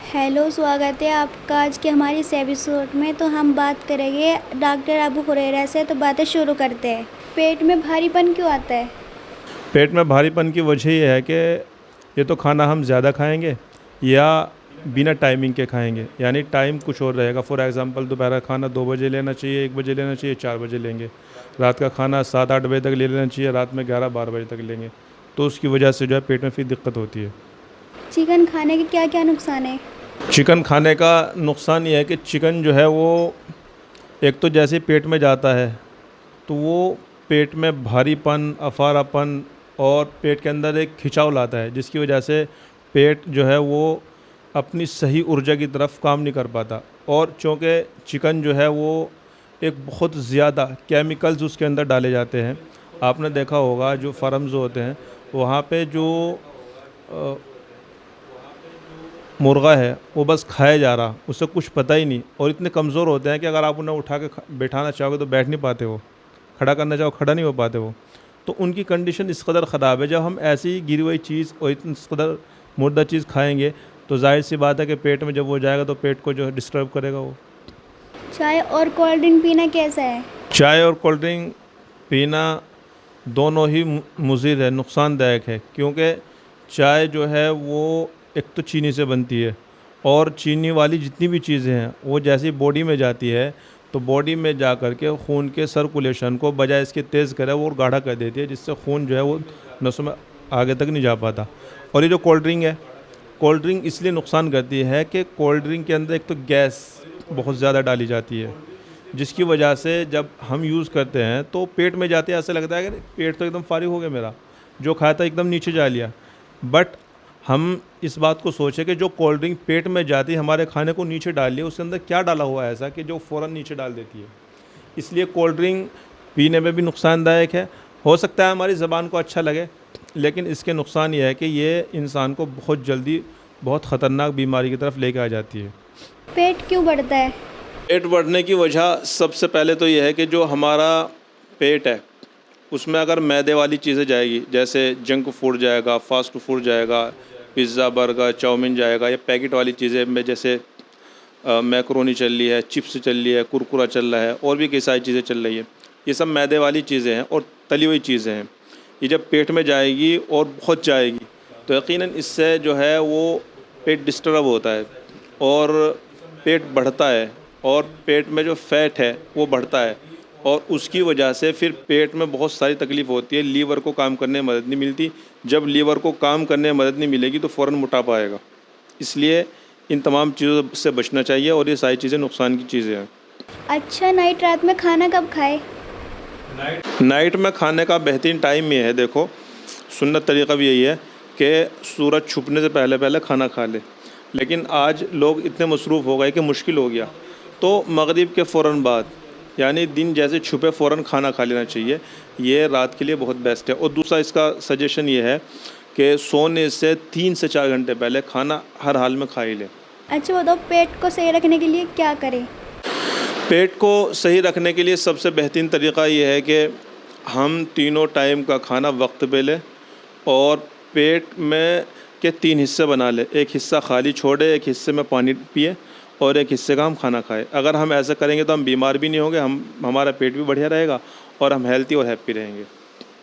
Hello, स्वागत है आपका आज के हमारी इस एपिसोड में। तो हम बात करेंगे डॉक्टर अबू हुरैरा से। तो बातें शुरू करते हैं। पेट में भारीपन क्यों आता है? पेट में भारीपन की वजह ये है कि ये तो खाना हम ज़्यादा खाएंगे या बिना टाइमिंग के खाएंगे, यानी टाइम कुछ और रहेगा। फॉर एग्ज़ाम्पल दोपहर का खाना 2 बजे लेना चाहिए, 1 बजे लेना चाहिए, 4 बजे लेंगे। रात का खाना 7-8 बजे तक ले लेना चाहिए, रात में 11-12 बजे तक लेंगे। तो उसकी वजह से जो है पेट में फिर दिक्कत होती है। चिकन खाने के क्या क्या नुकसान है? चिकन खाने का नुकसान ये है कि चिकन जो है वो एक तो जैसे ही पेट में जाता है तो वो पेट में भारीपन, अफारापन और पेट के अंदर एक खिंचाव लाता है, जिसकी वजह से पेट जो है वो अपनी सही ऊर्जा की तरफ काम नहीं कर पाता। और चूँकि चिकन जो है वो एक बहुत ज़्यादा केमिकल्स उसके अंदर डाले जाते हैं। आपने देखा होगा जो फार्म्स होते हैं वहाँ पे जो मुर्गा है वो बस खाया जा रहा, उससे कुछ पता ही नहीं। और इतने कमज़ोर होते हैं कि अगर आप उन्हें उठा के बैठाना चाहोगे तो बैठ नहीं पाते, वो खड़ा करना चाहो खड़ा नहीं हो पाते वो। तो उनकी कंडीशन इस कदर ख़राब है। जब हम ऐसी गिरी हुई चीज़ और इतनी इस कदर मुर्दा चीज़ खाएंगे तो जाहिर सी बात है कि पेट में जब वो जाएगा तो पेट को जो है डिस्टर्ब करेगा वो। चाय और कोल्ड ड्रिंक पीना कैसा है? चाय और कोल्ड ड्रिंक पीना दोनों ही मुज़िर है, नुकसानदायक है। क्योंकि चाय जो है वो एक तो चीनी से बनती है, और चीनी वाली जितनी भी चीज़ें हैं वो जैसे बॉडी में जाती है तो बॉडी में जा कर के खून के सर्कुलेशन को बजाय इसके तेज़ करे वो और गाढ़ा कर देती है, जिससे खून जो है वो नसों में आगे तक नहीं जा पाता। और ये जो कोल्ड ड्रिंक है, कोल्ड ड्रिंक इसलिए नुकसान करती है कि कोल्ड ड्रिंक के अंदर एक तो गैस बहुत ज़्यादा डाली जाती है, जिसकी वजह से जब हम यूज़ करते हैं तो पेट में जाते हैं ऐसा लगता है कि पेट तो एकदम फारिग हो गया मेरा, जो खाया था एकदम नीचे जा लिया। बट हम इस बात को सोचें कि जो कोल्ड ड्रिंक पेट में जाती है हमारे खाने को नीचे डाल लिया, उसके अंदर क्या डाला हुआ है ऐसा कि जो फ़ौरन नीचे डाल देती है। इसलिए कोल्ड ड्रिंक पीने में भी नुकसानदायक है। हो सकता है हमारी ज़बान को अच्छा लगे, लेकिन इसके नुकसान ये है कि ये इंसान को बहुत जल्दी बहुत ख़तरनाक बीमारी की तरफ लेके आ जाती है। पेट क्यों बढ़ता है? पेट बढ़ने की वजह सबसे पहले तो ये है कि जो हमारा पेट है उसमें अगर मैदे वाली चीज़ें जाएगी, जैसे जंक फूड जाएगा, फास्ट फूड जाएगा, पिज़्ज़ा, बर्गर, चाउमीन जाएगा, या पैकेट वाली चीज़ें में जैसे मैकरोनी चल रही है, चिप्स चल रही है, कुरकुरा चल रहा है, और भी कई सारी चीज़ें चल रही है। ये सब मैदे वाली चीज़ें हैं और तली हुई चीज़ें हैं। ये जब पेट में जाएगी और बहुत जाएगी तो यकीनन इससे जो है वो पेट डिस्टर्ब होता है और पेट बढ़ता है, और पेट में जो फ़ैट है वो बढ़ता है, और उसकी वजह से फिर पेट में बहुत सारी तकलीफ़ होती है। लीवर को काम करने में मदद नहीं मिलती। जब लीवर को काम करने में मदद नहीं मिलेगी तो फ़ौरन मोटापा आएगा। इसलिए इन तमाम चीज़ों से बचना चाहिए, और ये सारी चीज़ें नुकसान की चीज़ें हैं। अच्छा, रात में खाना कब खाए? नाइट में खाने का बेहतरीन टाइम ये है, देखो सुन्नत तरीक़ा भी यही है कि सूरज छुपने से पहले पहले खाना खा ले। लेकिन आज लोग इतने मसरूफ़ हो गए कि मुश्किल हो गया, तो मगरिब के फ़ौरन बाद, यानी दिन जैसे छुपे फ़ौरन खाना खा लेना चाहिए। ये रात के लिए बहुत बेस्ट है। और दूसरा इसका सजेशन ये है कि सोने से 3 से 4 घंटे पहले खाना हर हाल में खा ही लें। अच्छा बताओ, पेट को सही रखने के लिए क्या करें? पेट को सही रखने के लिए सबसे बेहतरीन तरीक़ा ये है कि हम तीनों टाइम का खाना वक्त पे लें, और पेट में के 3 हिस्से बना लें। एक हिस्सा खाली छोड़े, एक हिस्से में पानी पिए, और एक हिस्से का हम खाना खाएं। अगर हम ऐसा करेंगे तो हम बीमार भी नहीं होंगे, हमारा पेट भी बढ़िया रहेगा, और हम हेल्थी और हैप्पी रहेंगे।